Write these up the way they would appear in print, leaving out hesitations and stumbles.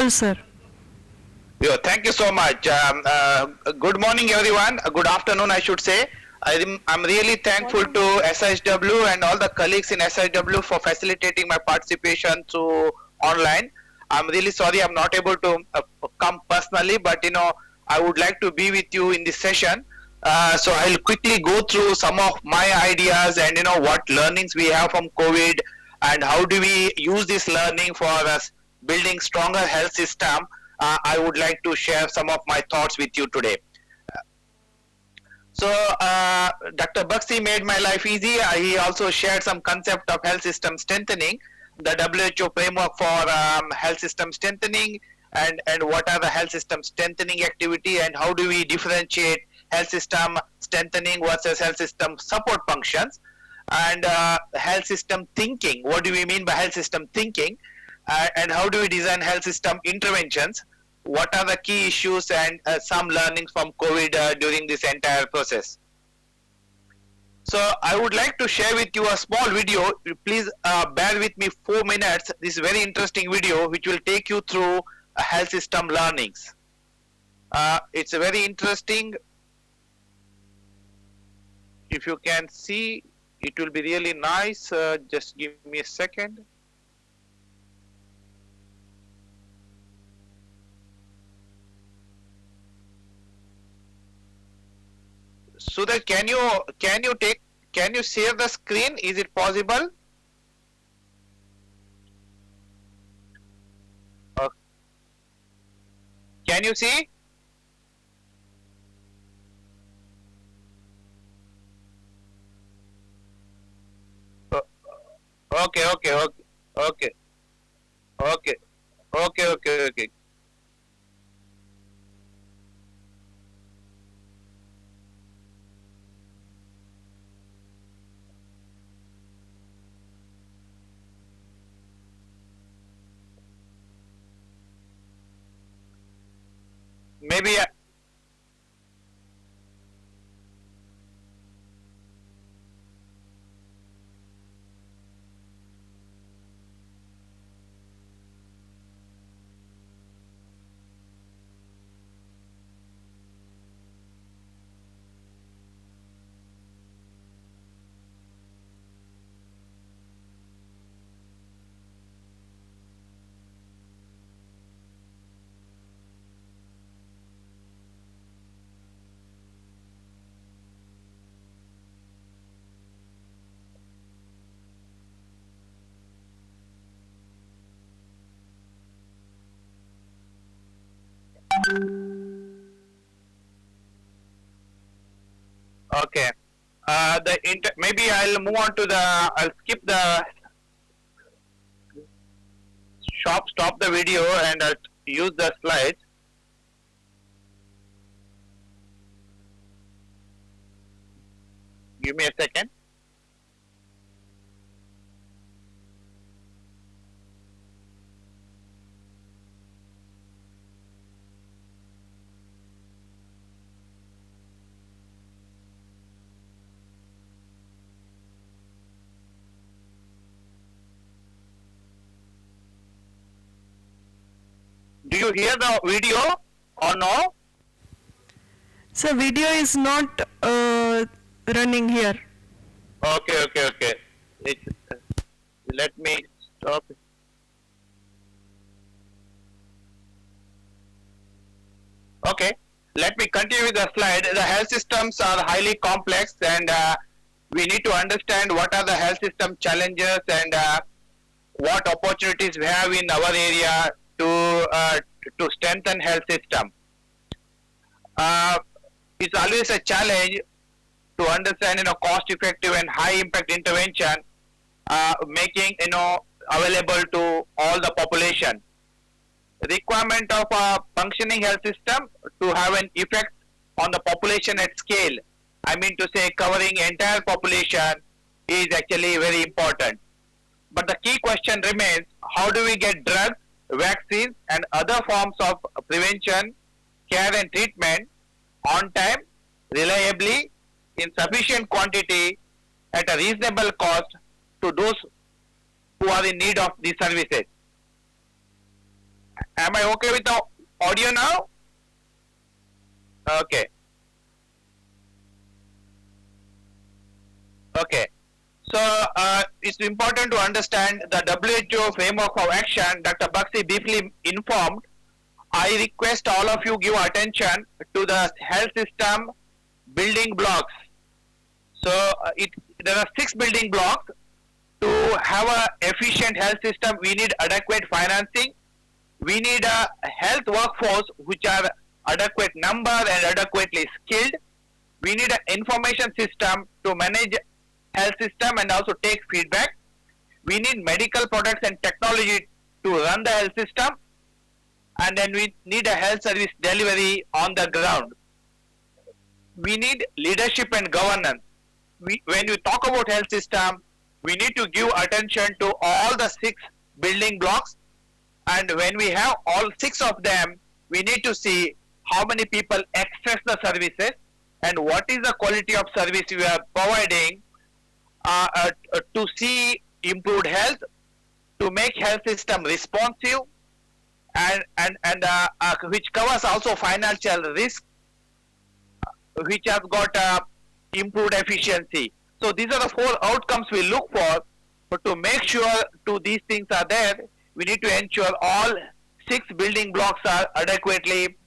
audible, sir. Yeah, thank you so much. Good morning, everyone. Good afternoon, I should say. I'm really thankful to SHW and all the colleagues in SHW for facilitating my participation through online. I'm really sorry I'm not able to come personally, but I would like to be with you in this session. So I'll quickly go through some of my ideas and what learnings we have from COVID and how do we use this learning for us building stronger health system. I would like to share some of my thoughts with you today. So Dr. Bakshi made my life easy. He also shared some concept of health system strengthening, the WHO framework for health system strengthening, and what are the health system strengthening activity and how do we differentiate health system strengthening versus health system support functions, and health system thinking. What do we mean by health system thinking? And how do we design health system interventions? What are the key issues and some learnings from COVID during this entire process? So I would like to share with you a small video. Please bear with me 4 minutes. This is very interesting video which will take you through health system learnings. It's a very interesting. If you can see, it will be really nice. Just give me a second. Sudha, can you share the screen? Is it possible? Can you see? Okay. Maybe okay. Maybe I'll move on to I'll skip the stop the video and I'll use the slides. Give me a second. Do you hear the video or no? Sir, video is not running here. Okay. Let me stop. Okay, let me continue with the slide. The health systems are highly complex and we need to understand what are the health system challenges and what opportunities we have in our area to strengthen health system. It's always a challenge to understand cost effective and high impact intervention making available to all the population. Requirement of a functioning health system to have an effect on the population at scale, I mean to say covering entire population, is actually very important. But the key question remains, how do we get drugs, vaccines and other forms of prevention, care and treatment on time, reliably, in sufficient quantity, at a reasonable cost to those who are in need of these services. Am I okay with the audio now? Okay. Okay. So it's important to understand the WHO framework of action. Dr. Bakshi briefly informed. I request all of you give attention to the health system building blocks. So there are 6 building blocks. To have a efficient health system, we need adequate financing. We need a health workforce which are adequate number and adequately skilled. We need an information system to manage health system and also take feedback. We need medical products and technology to run the health system. And then we need a health service delivery on the ground. We need leadership and governance. When we talk about health system, we need to give attention to all the 6 building blocks. And when we have all 6 of them, we need to see how many people access the services and what is the quality of service we are providing to see improved health, to make health system responsive, and which covers also financial risk, which has got improved efficiency. So these are the 4 outcomes we look for. But to make sure these things are there, we need to ensure all 6 building blocks are adequately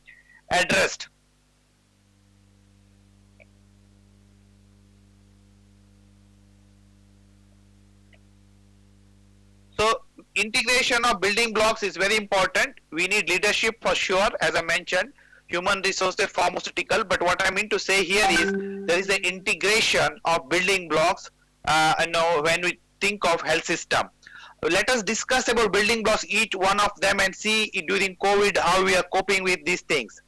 addressed. So integration of building blocks is very important. We need leadership for sure, as I mentioned, human resources, pharmaceutical. But what I mean to say here is there is the integration of building blocks. When we think of health system, let us discuss about building blocks, each one of them, and see during COVID how we are coping with these things.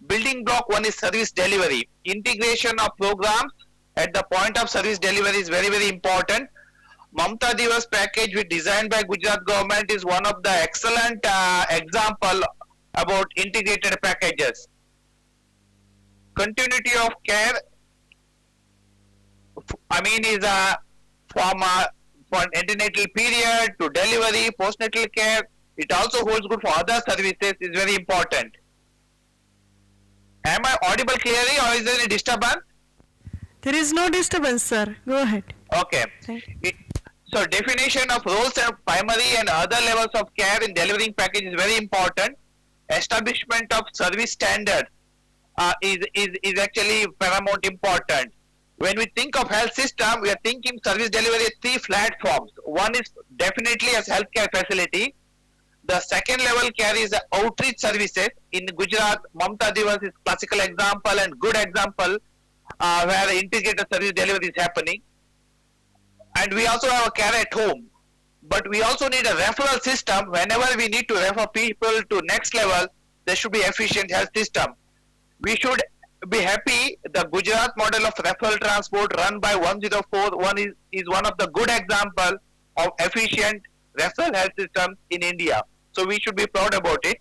Building block 1 is service delivery. Integration of programs at the point of service delivery is very, very important. Mamta Divas package which designed by Gujarat government is one of the excellent example about integrated packages. Continuity of care, is from antenatal period to delivery, postnatal care. It also holds good for other services, is very important. Am I audible clearly or is there any disturbance? There is no disturbance, sir. Go ahead. Okay. So definition of roles of primary and other levels of care in delivering package is very important. Establishment of service standards is actually paramount important. When we think of health system, we are thinking service delivery 3 platforms. One is definitely as healthcare facility. The second level care is the outreach services. In Gujarat, Mamta Divas is classical example and good example where integrated service delivery is happening. And we also have a care at home. But we also need a referral system. Whenever we need to refer people to next level, there should be efficient health system. We should be happy the Gujarat model of referral transport run by 1041 is one of the good example of efficient referral health system in India. So we should be proud about it.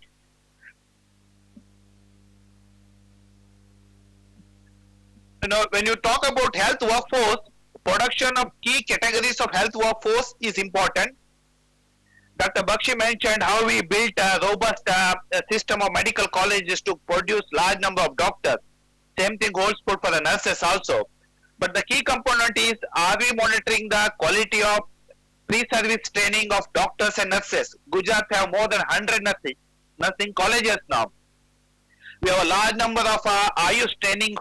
When you talk about health workforce, production of key categories of health workforce is important. Dr. Bakshi mentioned how we built a robust system of medical colleges to produce large number of doctors. Same thing holds good for the nurses also. But the key component is, are we monitoring the quality of pre-service training of doctors and nurses? Gujarat have more than 100 nursing colleges now. We have a large number of Ayush training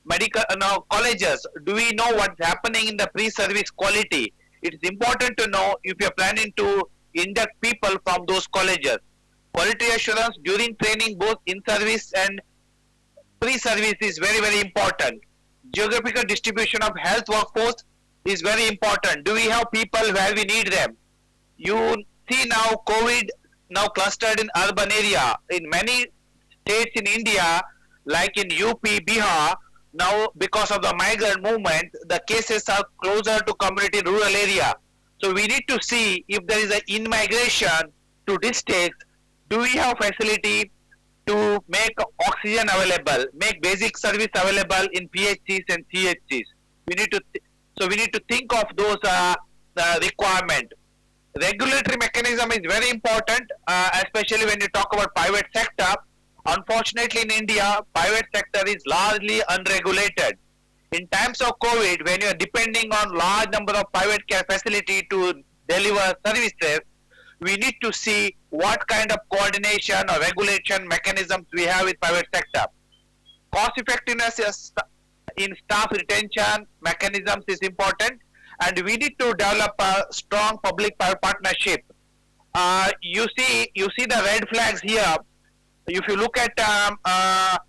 medical colleges. Do we know what's happening in the pre-service quality? It is important to know if you are planning to induct people from those colleges. Quality assurance during training, both in service and pre-service, is very, very important. Geographical distribution of health workforce is very important. Do we have people where we need them? You see now COVID now clustered in urban area. In many states in India, like in UP, Bihar, now because of the migrant movement, the cases are closer to community rural area. So we need to see if there is an in-migration to districts. Do we have facility to make oxygen available, make basic service available in PHCs and CHCs? We need to think of those requirements. Regulatory mechanism is very important, especially when you talk about private sector. Unfortunately, in India, private sector is largely unregulated. In times of COVID, when you are depending on large number of private care facility to deliver services, we need to see what kind of coordination or regulation mechanisms we have with private sector. Cost effectiveness in staff retention mechanisms is important, and we need to develop a strong public-private partnership. You see the red flags here. If you look at the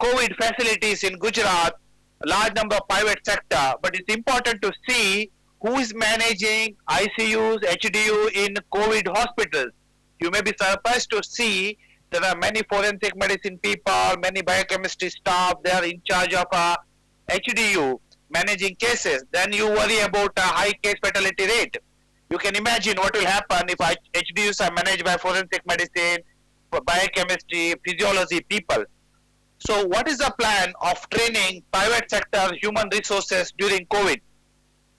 COVID facilities in Gujarat, large number of private sector, but it's important to see who is managing ICUs, HDU in COVID hospitals. You may be surprised to see there are many forensic medicine people, many biochemistry staff, they are in charge of HDU managing cases. Then you worry about a high case fatality rate. You can imagine what will happen if HDUs are managed by forensic medicine, biochemistry, physiology people. So what is the plan of training private sector human resources during COVID?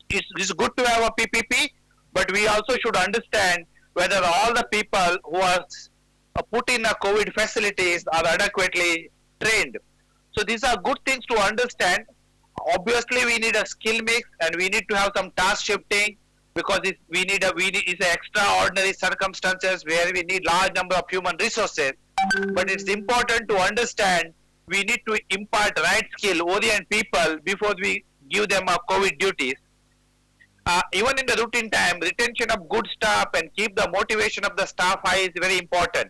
It's good to have a PPP, but we also should understand whether all the people who are put in a COVID facilities are adequately trained. So these are good things to understand. Obviously, we need a skill mix and we need to have some task shifting because it's extraordinary circumstances where we need large number of human resources. But it's important to understand we need to impart right skill, orient people before we give them a COVID duties. Even in the routine time, retention of good staff and keep the motivation of the staff high is very important.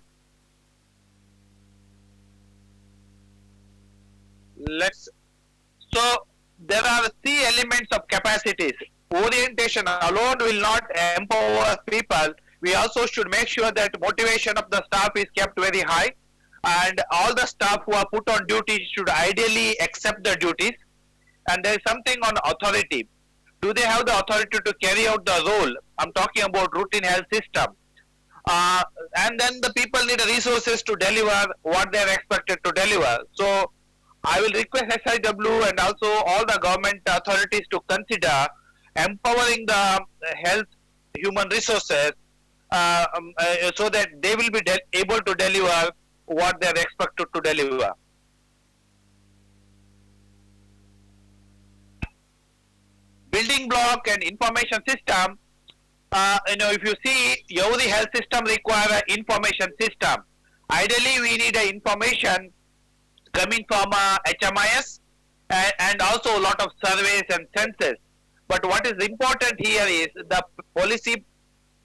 So there are three elements of capacities. Orientation alone will not empower people. We also should make sure that motivation of the staff is kept very high, and all the staff who are put on duty should ideally accept the duties. And there is something on authority. Do they have the authority to carry out the role? I'm talking about routine health system. And then the people need resources to deliver what they are expected to deliver. So I will request SIW and also all the government authorities to consider empowering the health human resources so that they will be able to deliver what they are expected to deliver. Building block and information system. If you see, every health system require an information system. Ideally, we need an information coming from HMIS and also a lot of surveys and census. But what is important here is the policy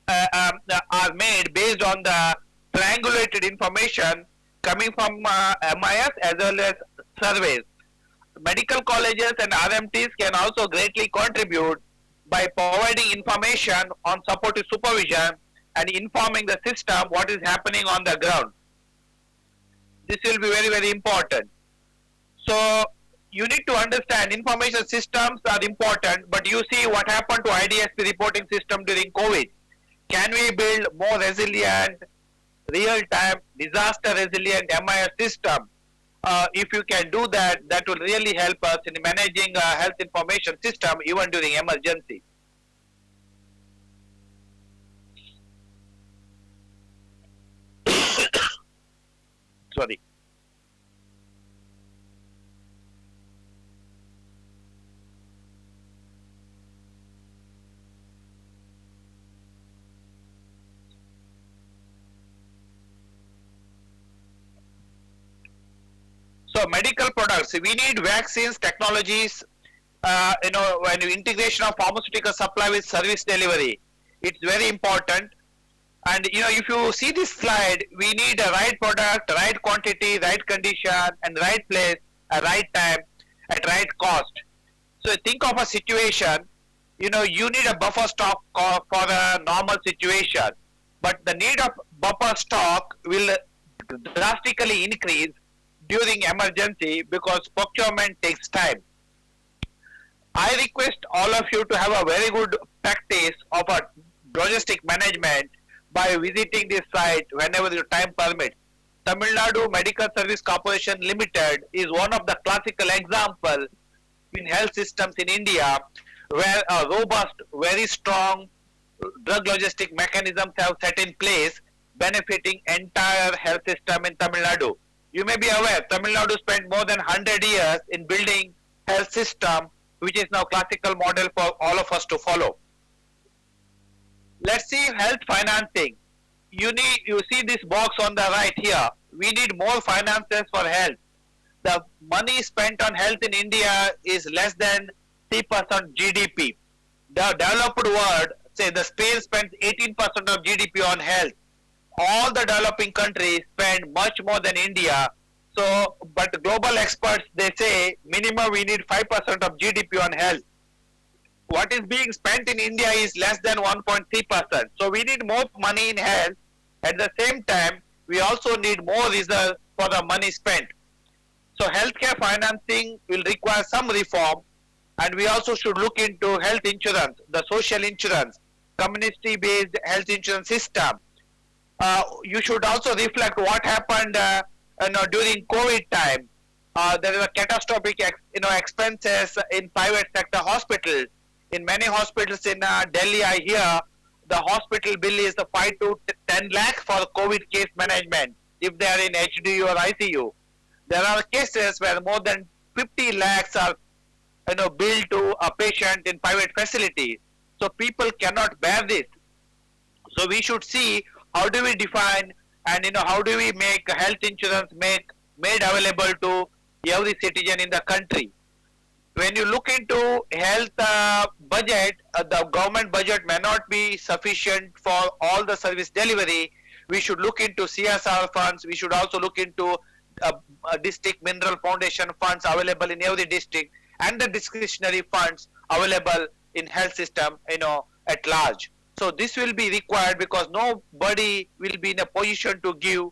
are made based on the triangulated information coming from MIS as well as surveys. Medical colleges and RMTs can also greatly contribute by providing information on supportive supervision and informing the system what is happening on the ground. This will be very, very important. So you need to understand information systems are important, but you see what happened to IDSP reporting system during COVID. Can we build more resilient, real-time, disaster resilient MIS system? If you can do that, that will really help us in managing a health information system even during emergency. Sorry. So medical products, we need vaccines, technologies, when integration of pharmaceutical supply with service delivery, it's very important. And if you see this slide, we need a right product, right quantity, right condition, and right place, at right time, at right cost. So think of a situation, you need a buffer stock for a normal situation, but the need of buffer stock will drastically increase during emergency because procurement takes time. I request all of you to have a very good practice of a logistic management by visiting this site whenever your time permits. Tamil Nadu Medical Service Corporation Limited is one of the classical examples in health systems in India where a robust, very strong drug logistic mechanisms have set in place benefiting entire health system in Tamil Nadu. You may be aware Tamil Nadu spent more than 100 years in building health system, which is now classical model for all of us to follow. Let's see health financing. You see this box on the right here. We need more finances for health. The money spent on health in India is less than 3% GDP. The developed world, say the Spain spends 18% of GDP on health. All the developing countries spend much more than India. So, but global experts, they say minimum we need 5% of GDP on health. What is being spent in India is less than 1.3%. So we need more money in health. At the same time, we also need more reserves for the money spent. So healthcare financing will require some reform, and we also should look into health insurance, the social insurance, community-based health insurance system. You should also reflect what happened during COVID time. There is a catastrophic expenses in private sector hospitals. In many hospitals in Delhi, I hear the hospital bill is 5 to 10 lakh for COVID case management if they are in HDU or ICU. There are cases where more than 50 lakhs are billed to a patient in private facilities. So people cannot bear this. So we should see how do we define and how do we make health insurance made available to every citizen in the country. When you look into health budget, the government budget may not be sufficient for all the service delivery. We should look into CSR funds. We should also look into district mineral foundation funds available in every district, and the discretionary funds available in health system, at large. So this will be required because nobody will be in a position to give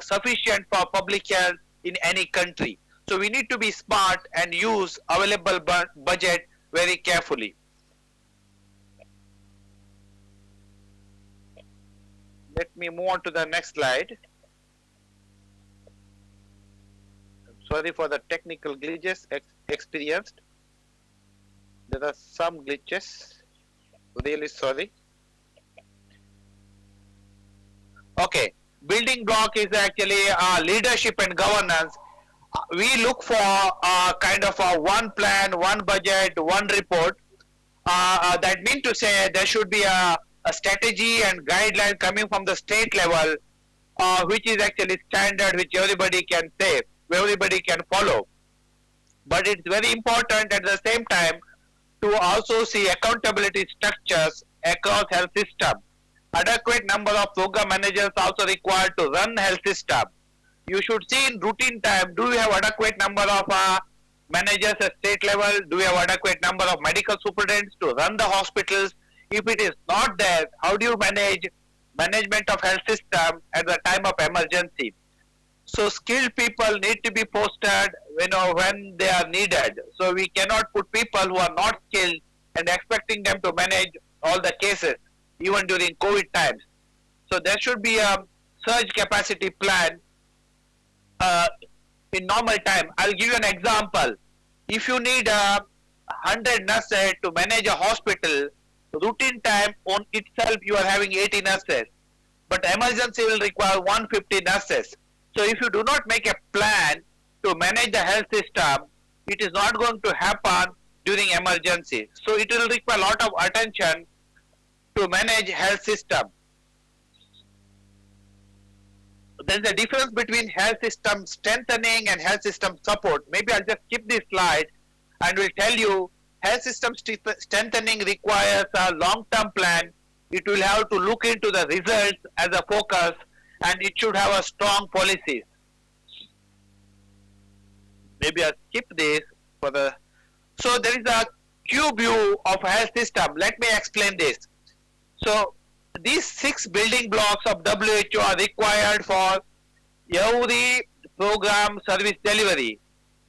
sufficient for public health in any country. So we need to be smart and use available budget very carefully. Let me move on to the next slide. Sorry for the technical glitches experienced. There are some glitches. Really sorry. Okay, building block is actually leadership and governance. We look for kind of a one plan, one budget, one report. That means to say there should be a strategy and guideline coming from the state level, which is actually standard, which everybody can say, everybody can follow. But it's very important at the same time to also see accountability structures across health system. Adequate number of program managers also required to run health system. You should see in routine time, do we have adequate number of managers at state level? Do we have adequate number of medical superintendents to run the hospitals? If it is not there, how do you manage management of health system at the time of emergency? So skilled people need to be posted, when they are needed. So we cannot put people who are not skilled and expecting them to manage all the cases, even during COVID times. So there should be a surge capacity plan in normal time. I'll give you an example. If you need 100 nurses to manage a hospital, routine time on itself you are having 80 nurses, but emergency will require 150 nurses. So if you do not make a plan to manage the health system, it is not going to happen during emergency. So it will require a lot of attention to manage health system. There is a difference between health system strengthening and health system support. Maybe I'll just skip this slide and will tell you health system strengthening requires a long-term plan. It will have to look into the results as a focus, and it should have a strong policies. Maybe I'll skip this for the. So there is a cube view of health system. Let me explain this. So these 6 building blocks of WHO are required for every program service delivery.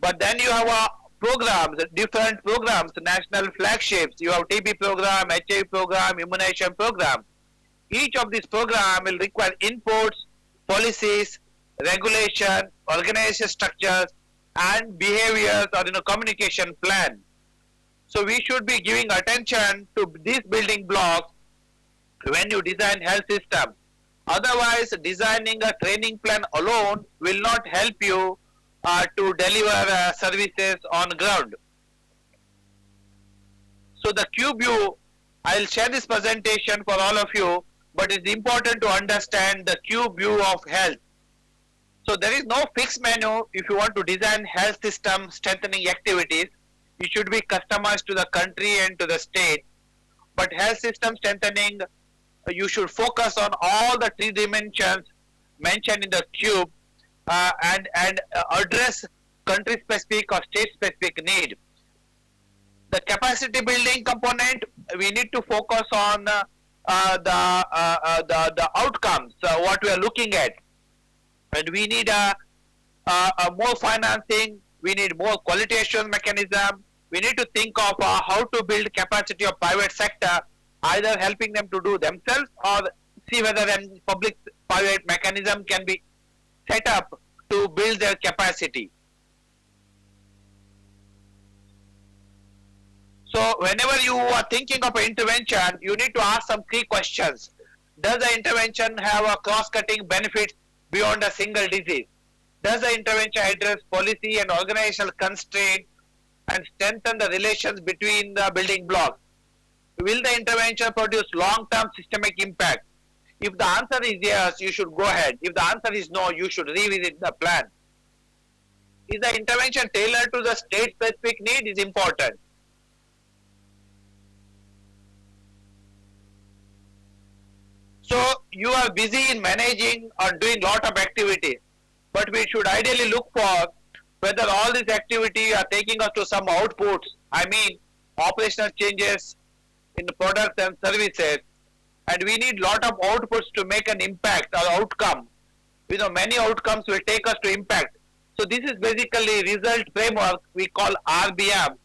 But then you have programs, different programs, national flagships. You have TB program, HIV program, immunization program. Each of these programs will require inputs, policies, regulation, organization structures, and behaviors or communication plan. So we should be giving attention to these building blocks when you design health system. Otherwise, designing a training plan alone will not help you to deliver services on ground. So the cube view, I'll share this presentation for all of you, but it's important to understand the cube view of health. So there is no fixed menu if you want to design health system strengthening activities. It should be customized to the country and to the state. But health system strengthening, you should focus on all the three dimensions mentioned in the cube and address country specific or state specific need. The capacity building component, we need to focus on the outcomes, what we are looking at. And we need a more financing, we need more quality assurance mechanism, we need to think of how to build capacity of private sector, either helping them to do themselves or see whether a public-private mechanism can be set up to build their capacity. So whenever you are thinking of an intervention, you need to ask some key questions. Does the intervention have a cross-cutting benefit beyond a single disease? Does the intervention address policy and organizational constraints and strengthen the relations between the building blocks? Will the intervention produce long-term systemic impact? If the answer is yes, you should go ahead. If the answer is no, you should revisit the plan. Is the intervention tailored to the state-specific need is important. So you are busy in managing or doing lot of activities, but we should ideally look for whether all these activities are taking us to some outputs. I mean, operational changes in the products and services, and we need lot of outputs to make an impact or outcome. You know, many outcomes will take us to impact. So this is basically result framework we call RBM.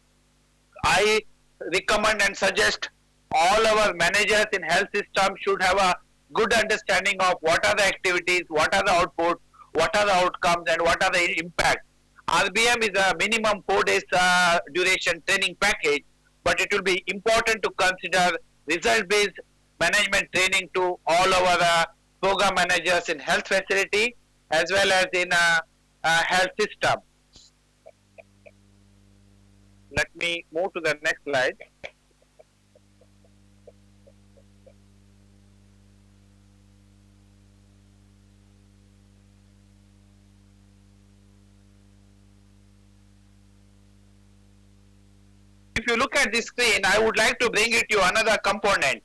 I recommend and suggest all our managers in health system should have a good understanding of what are the activities, what are the outputs, what are the outcomes, and what are the impact. RBM is a minimum 4 days duration training package, but it will be important to consider result-based management training to all our program managers in health facility as well as in health system. Let me move to the next slide. If you look at this screen, I would like to bring it to another component.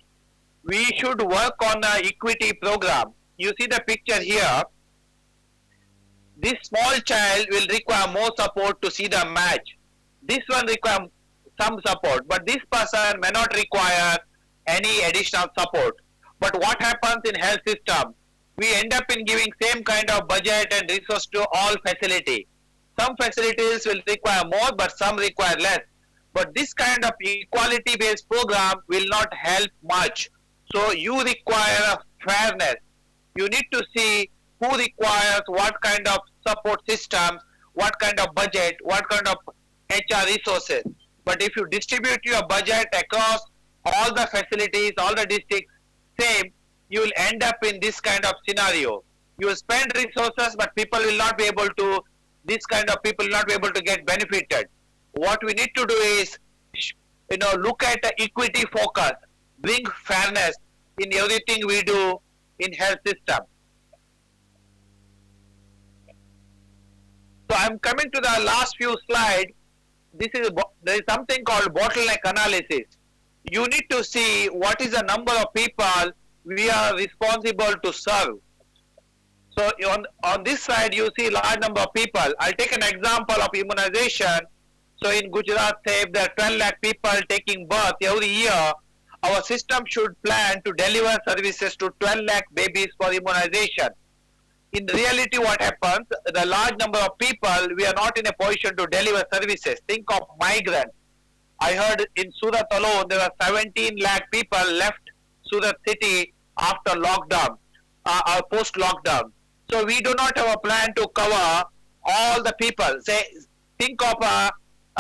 We should work on an equity program. You see the picture here. This small child will require more support to see the match. This one requires some support, but this person may not require any additional support. But what happens in health system? We end up in giving same kind of budget and resource to all facility. Some facilities will require more, but some require less. But this kind of equality-based program will not help much. So you require a fairness. You need to see who requires what kind of support systems, what kind of budget, what kind of HR resources. But if you distribute your budget across all the facilities, all the districts, same, you will end up in this kind of scenario. You will spend resources, but people will not be able to, this kind of people will not be able to get benefited. What we need to do is, look at the equity focus, bring fairness in everything we do in health system. So I'm coming to the last few slides. There is something called bottleneck analysis. You need to see what is the number of people we are responsible to serve. So on this slide, you see large number of people. I'll take an example of immunization. So in Gujarat, say if there are 12 lakh people taking birth every year, our system should plan to deliver services to 12 lakh babies for immunization. In reality, what happens, the large number of people, we are not in a position to deliver services. Think of migrants. I heard in Surat alone, there are 17 lakh people left Surat city after lockdown, or post-lockdown. So we do not have a plan to cover all the people. Say, think of a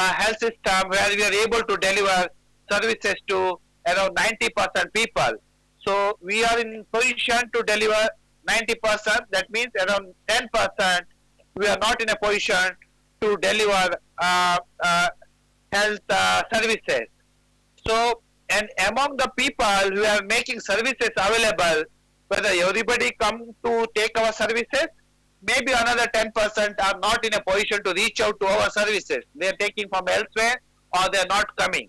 health system where we are able to deliver services to around 90% people. So we are in position to deliver 90%. That means around 10% we are not in a position to deliver health services. So, and among the people who are making services available, whether everybody come to take our services, maybe another 10% are not in a position to reach out to our services. They are taking from elsewhere or they are not coming.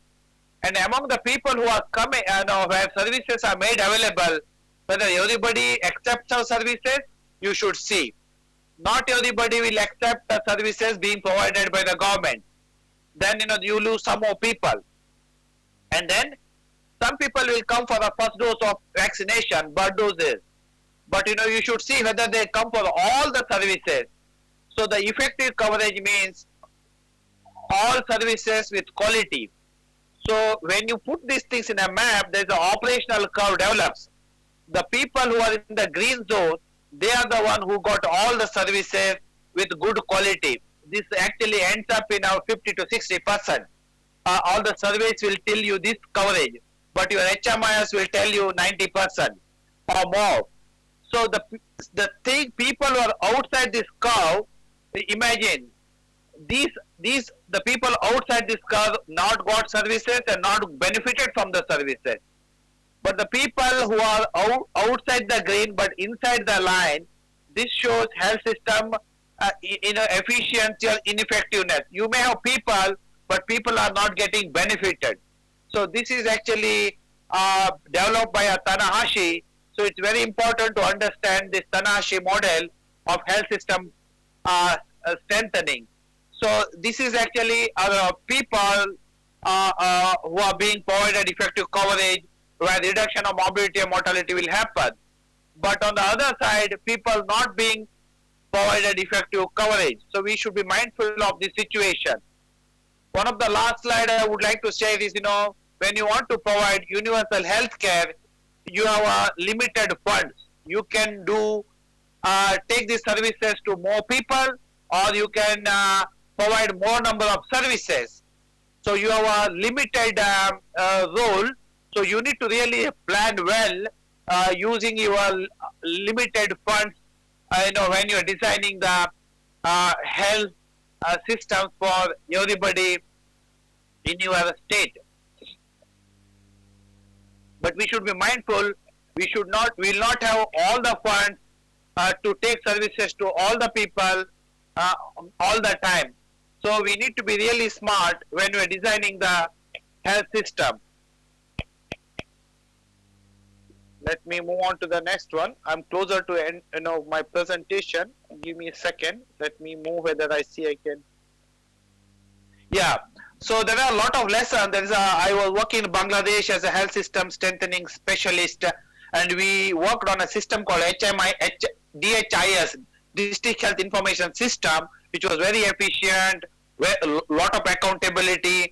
And among the people who are coming, where services are made available, whether everybody accepts our services, you should see. Not everybody will accept the services being provided by the government. Then you lose some more people. And then some people will come for the first dose of vaccination, bird doses. But you should see whether they come for all the services. So the effective coverage means all services with quality. So when you put these things in a map, there's an operational curve develops. The people who are in the green zone, they are the one who got all the services with good quality. This actually ends up in our 50 to 60%. All the surveys will tell you this coverage, but your HMIS will tell you 90% or more. So the thing, people who are outside this curve, imagine the people outside this curve not got services and not benefited from the services. But the people who are outside the green but inside the line, this shows health system efficiency or ineffectiveness. You may have people, but people are not getting benefited. So this is actually developed by Tanahashi. So it's very important to understand this Tanahashi model of health system strengthening. So this is actually people who are being provided effective coverage where reduction of morbidity and mortality will happen. But on the other side, people not being provided effective coverage. So we should be mindful of this situation. One of the last slide I would like to share is, when you want to provide universal health care, you have limited funds. You can take these services to more people, or you can provide more number of services. So you have a limited role. So you need to really plan well using your limited funds. When you are designing the health systems for everybody in your state. But we should be mindful. We will not have all the funds to take services to all the people all the time. So we need to be really smart when we are designing the health system. Let me move on to the next one. I'm closer to end, my presentation. Give me a second. Let me move whether I see I can. Yeah. So there are a lot of lessons. I was working in Bangladesh as a health system strengthening specialist, and we worked on a system called DHIS, District Health Information System, which was very efficient, a lot of accountability.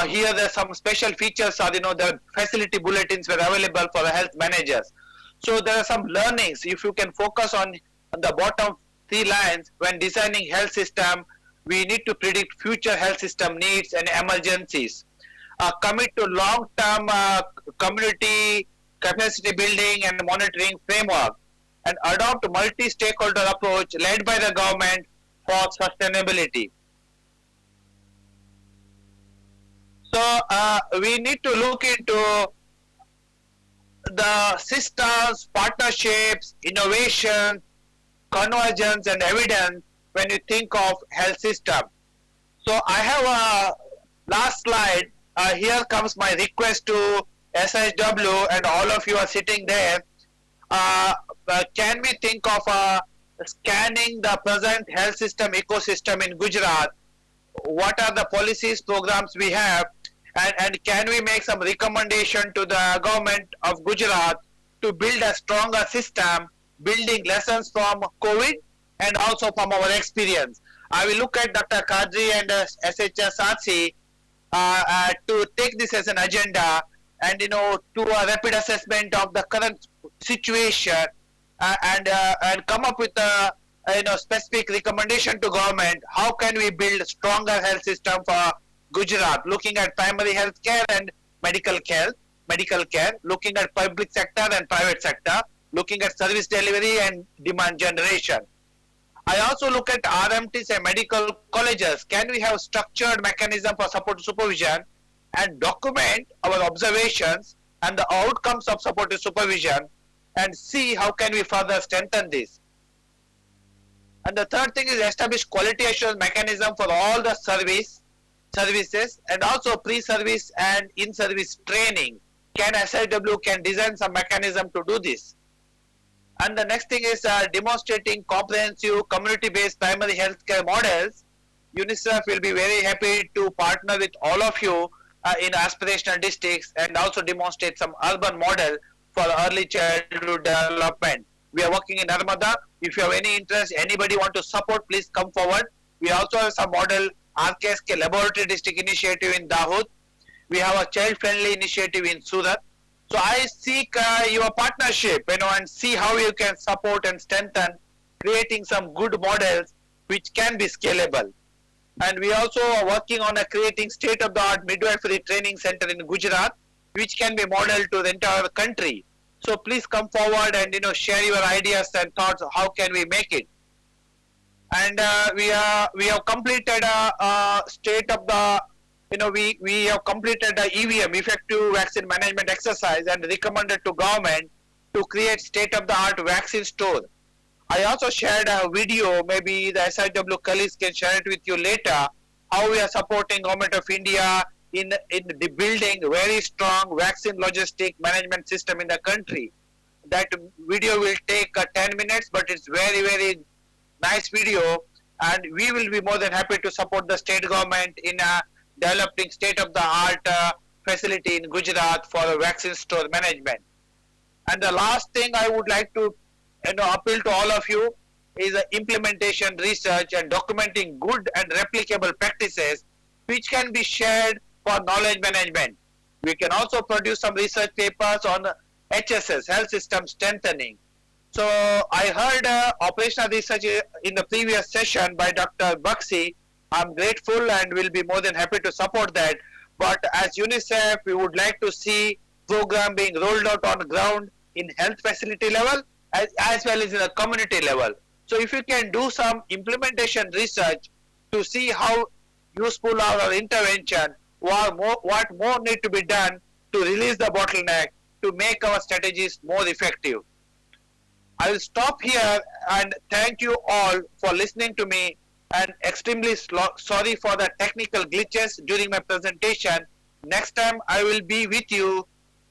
Here there are some special features. The facility bulletins were available for the health managers. So there are some learnings. If you can focus on the bottom 3 lines when designing health system, we need to predict future health system needs and emergencies. Commit to long-term community capacity building and monitoring framework, and adopt a multi-stakeholder approach led by the government for sustainability. So we need to look into the systems, partnerships, innovation, convergence and evidence when you think of health system. So I have a last slide. Here comes my request to SHW, and all of you are sitting there. Can we think of scanning the present health system ecosystem in Gujarat? What are the policies, programs we have, and can we make some recommendation to the government of Gujarat to build a stronger system, building lessons from COVID and also from our experience? I will look at Dr. Kadri and SHSRC to take this as an agenda and do a rapid assessment of the current situation and come up with a specific recommendation to government. How can we build stronger health system for Gujarat, looking at primary health care and medical medical care, looking at public sector and private sector, looking at service delivery and demand generation. I also look at RMTs and medical colleges. Can we have structured mechanism for supportive supervision and document our observations and the outcomes of supportive supervision and see how can we further strengthen this. And the third thing is establish quality assurance mechanism for all the services and also pre-service and in-service training. Can SIW can design some mechanism to do this. And the next thing is demonstrating comprehensive community-based primary healthcare models. UNICEF will be very happy to partner with all of you in aspirational districts and also demonstrate some urban model for early childhood development. We are working in Narmada. If you have any interest, anybody want to support, please come forward. We also have some model RKSK Laboratory District Initiative in Dahod. We have a child-friendly initiative in Surat. So I seek your partnership, and see how you can support and strengthen creating some good models which can be scalable. And we also are working on creating state-of-the-art midwifery training center in Gujarat, which can be modeled to the entire country. So please come forward and share your ideas and thoughts. How can we make it? And we have completed a state of the we have completed the EVM, effective vaccine management exercise, and recommended to government to create state-of-the-art vaccine store. I also shared a video, maybe the SIW colleagues can share it with you later, how we are supporting Government of India in the building very strong vaccine logistic management system in the country. That video will take 10 minutes, but it's very, very nice video, and we will be more than happy to support the state government in developing state-of-the-art facility in Gujarat for vaccine store management. And the last thing I would like to appeal to all of you is implementation research and documenting good and replicable practices which can be shared for knowledge management. We can also produce some research papers on HSS, health system strengthening. So I heard operational research in the previous session by Dr. Baxi. I'm grateful and will be more than happy to support that. But as UNICEF, we would like to see program being rolled out on the ground in health facility level as well as in the community level. So if you can do some implementation research to see how useful our intervention, what more need to be done to release the bottleneck to make our strategies more effective. I will stop here and thank you all for listening to me, and extremely sorry for the technical glitches during my presentation. Next time I will be with you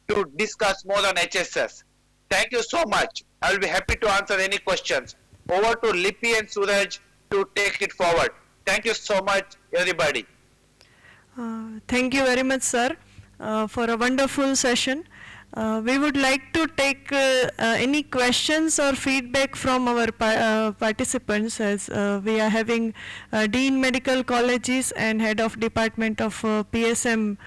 to discuss more on HSS. Thank you so much. I will be happy to answer any questions. Over to Lippy and Suraj to take it forward. Thank you so much, everybody. Thank you very much, sir, for a wonderful session. We would like to take any questions or feedback from our participants, as we are having Dean Medical Colleges and Head of Department of PSM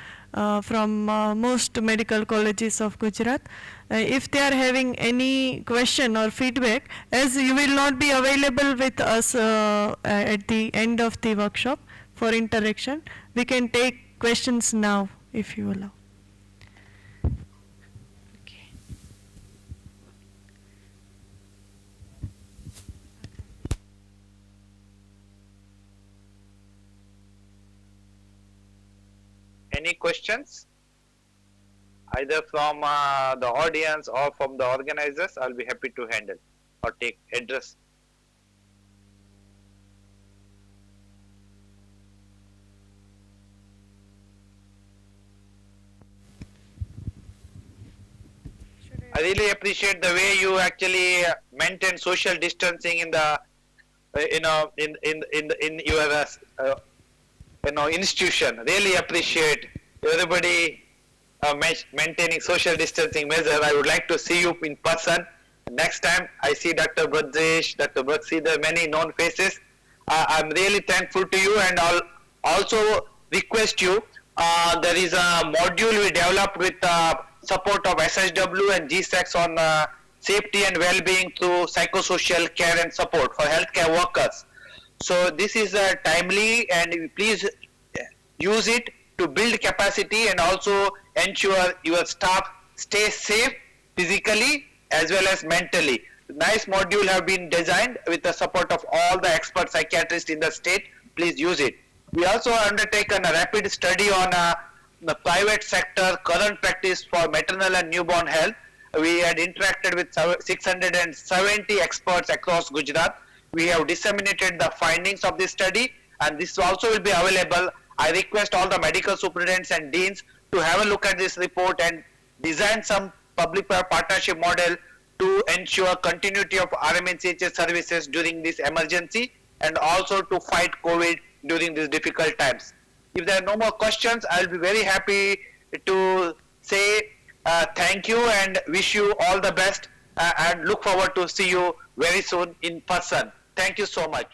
from most medical colleges of Gujarat. If they are having any question or feedback, as you will not be available with us at the end of the workshop for interaction, we can take questions now if you allow. Any questions? Either from the audience or from the organizers, I'll be happy to handle or take address. I really appreciate the way you actually maintain social distancing in the in your institution. Really appreciate everybody maintaining social distancing measure. I would like to see you in person. Next time I see Dr. Bradresh, Dr. Baxi, the many known faces. I'm really thankful to you, and I'll also request you. There is a module we developed with support of SHW and GSEX on safety and well-being through psychosocial care and support for healthcare workers. So this is timely, and please use it to build capacity and also ensure your staff stay safe physically as well as mentally. Nice module have been designed with the support of all the expert psychiatrists in the state. Please use it. We also undertaken a rapid study on the private sector current practice for maternal and newborn health. We had interacted with 670 experts across Gujarat. We have disseminated the findings of this study, and this also will be available. I request all the medical superintendents and deans to have a look at this report and design some public-private partnership model to ensure continuity of RMNCHS services during this emergency and also to fight COVID during these difficult times. If there are no more questions, I'll be very happy to say thank you and wish you all the best and look forward to see you very soon in person. Thank you so much.